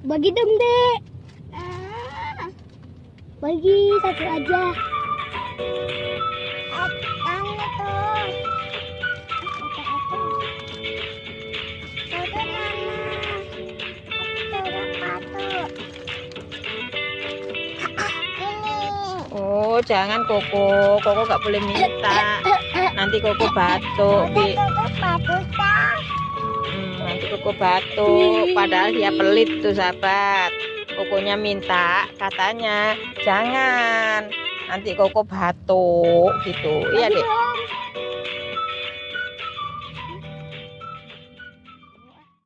Bagi dong, Dek. Bagi satu aja. Oh, jangan Koko. Koko nggak boleh minta. Nanti Koko batuk, Bi. Nanti Koko batuk. Padahal dia pelit tuh, sahabat. Kokonya minta, katanya jangan. Nanti Koko batuk gitu. Iya, Dek.